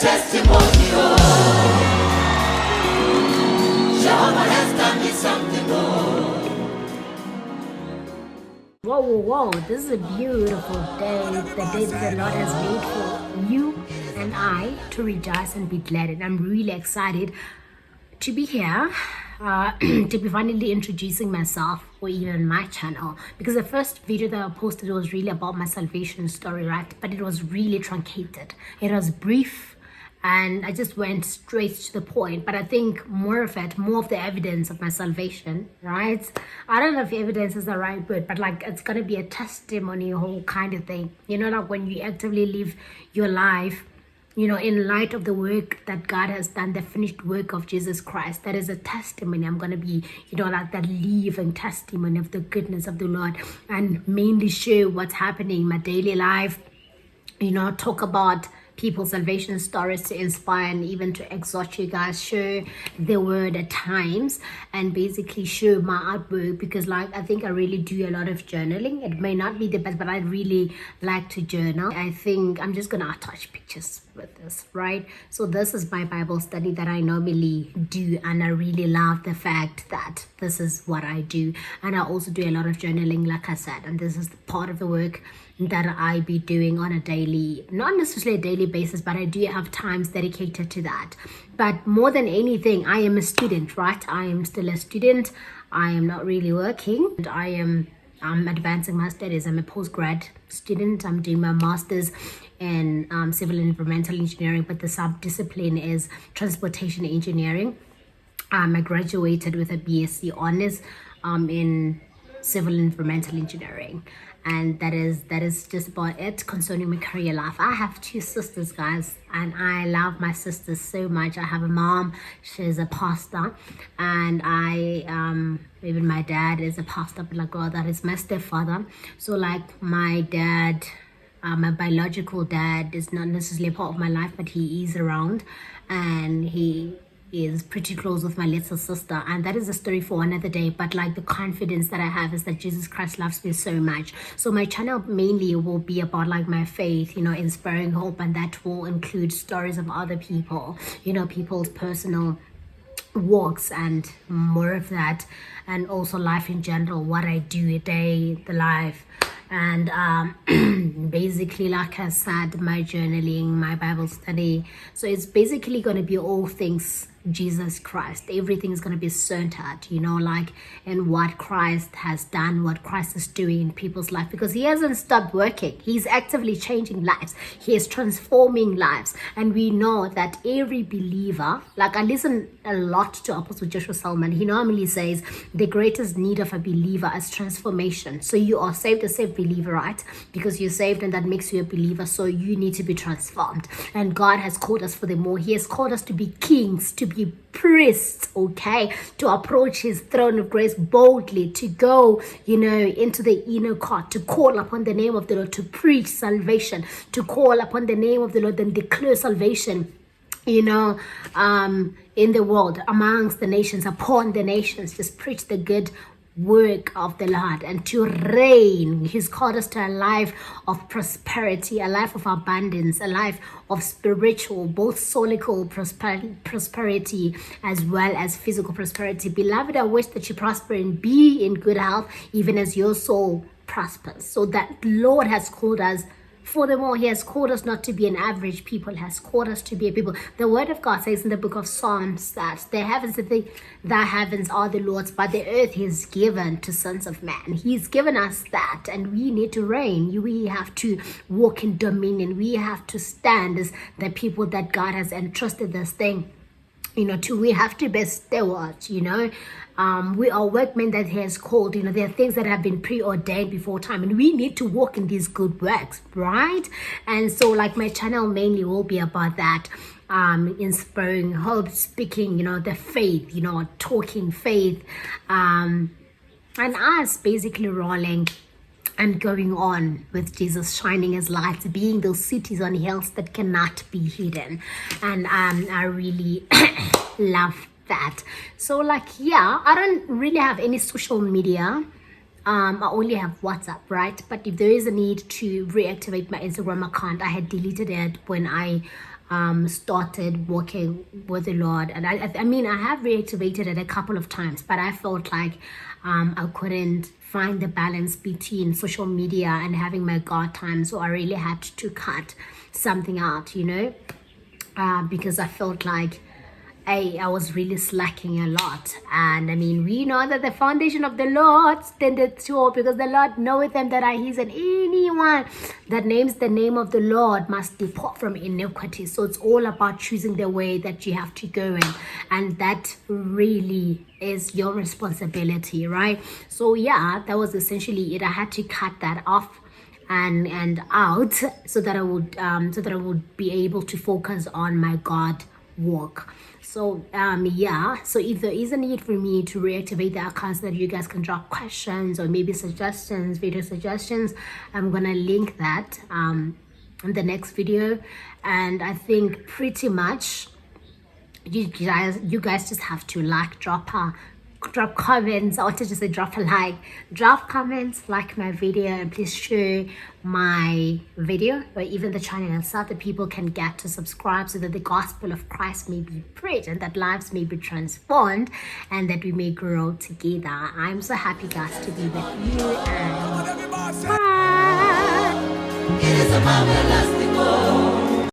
testimony. Oh, Jehovah has done me something. Whoa, whoa, whoa, this is a beautiful day, the day that the Lord has made for you and I to rejoice and be glad. And I'm really excited to be here, to be finally introducing myself or even my channel, because the first video that I posted was really about my salvation story, right? But it was really truncated. It was brief and I just went straight to the point. But I think more of the evidence of my salvation, right? I don't know if evidence is the right word, but like it's gonna be a testimony, whole kind of thing. You know, like when you actively live your life, you know, in light of the work that God has done, the finished work of Jesus Christ, that is a testimony. I'm going to be, you know, like that living testimony of the goodness of the Lord, and mainly show what's happening in my daily life, you know, talk about people's salvation stories to inspire and even to exhort you guys, share the word at times, and basically show my artwork, because like I think I really do a lot of journaling. It may not be the best, but I really like to journal. I think I'm just gonna attach pictures with this, right? So this is my Bible study that I normally do, and I really love the fact that this is what I do. And I also do a lot of journaling, like I said, and this is part of the work that I be doing on a daily, not necessarily a daily basis, but I do have times dedicated to that. But more than anything, I am a student, right? I am still a student. I am not really working. And I'm advancing my studies. I'm a postgrad student. I'm doing my master's in civil and environmental engineering, but the sub-discipline is transportation engineering. I graduated with a BSc honors in civil and environmental engineering, and that is just about it concerning my career life. I have two sisters, guys, and I love my sisters so much. I have a mom, she's a pastor, and even my dad is a pastor, but like, God, that is my stepfather. So like my dad, my biological dad is not necessarily a part of my life, but he is around, and he is pretty close with my little sister, and that is a story for another day. But like the confidence that I have is that Jesus Christ loves me so much. So my channel mainly will be about like my faith, you know, inspiring hope, and that will include stories of other people, you know, people's personal walks and more of that, and also life in general, what I do a day, the life. And basically, like I said, my journaling, my Bible study. So it's basically going to be all things Jesus Christ. Everything is going to be centered, you know, like in what Christ has done, what Christ is doing in people's life, because he hasn't stopped working. He's actively changing lives. He is transforming lives. And we know that every believer, like I listen a lot to Apostle Joshua Salman. He normally says the greatest need of a believer is transformation. So you are saved, a saved believer, right? Because you're saved, and that makes you a believer. So you need to be transformed. And God has called us for the more. He has called us to be kings, to be priests, okay, to approach his throne of grace boldly, to go, you know, into the inner court, to call upon the name of the Lord, to preach salvation, to call upon the name of the Lord and declare salvation, you know, in the world, amongst the nations, upon the nations. Just preach the good work of the Lord, and to reign. He's called us to a life of prosperity, a life of abundance, a life of spiritual, both solical prosperity as well as physical prosperity. Beloved, I wish that you prosper and be in good health, even as your soul prospers. So that Lord has called us. Furthermore, he has called us not to be an average people. He has called us to be a people. The word of God says in the book of Psalms that the heavens are the Lord's, but the earth is given to sons of man. He's given us that, and we need to reign. We have to walk in dominion. We have to stand as the people that God has entrusted this thing, you know, to. We have to be stewards, you know. We are workmen that he has called. You know, there are things that have been preordained before time, and we need to walk in these good works, right? And so like my channel mainly will be about that, inspiring hope, speaking, you know, the faith, you know, talking faith, and us basically rolling and going on with Jesus, shining his light, being those cities on hills that cannot be hidden. And I really love that. So like, yeah, I don't really have any social media I only have WhatsApp, right? But if there is a need to reactivate my Instagram account, I had deleted it when I started working with the Lord. And I mean, I have reactivated it a couple of times, but I felt like I couldn't find the balance between social media and having my God time. So I really had to cut something out, because I felt like I was really slacking a lot. And I mean, we know that the foundation of the Lord standeth sure, because the Lord knoweth them that are his, and anyone that names the name of the Lord must depart from iniquity. So it's all about choosing the way that you have to go in, and that really is your responsibility, right? So yeah, that was essentially it. I had to cut that off and out so that I would be able to focus on my God work. So so if there is a need for me to reactivate the accounts, that you guys can drop questions or maybe suggestions, video suggestions, I'm gonna link that in the next video. And I think pretty much you guys just have to drop comments. I wanted to say drop a like, drop comments, like my video, and please share my video or even the channel itself, that people can get to subscribe, so that the gospel of Christ may be preached and that lives may be transformed and that we may grow together. I'm so happy, guys, to be with you, and bye. It is a marvelous thing.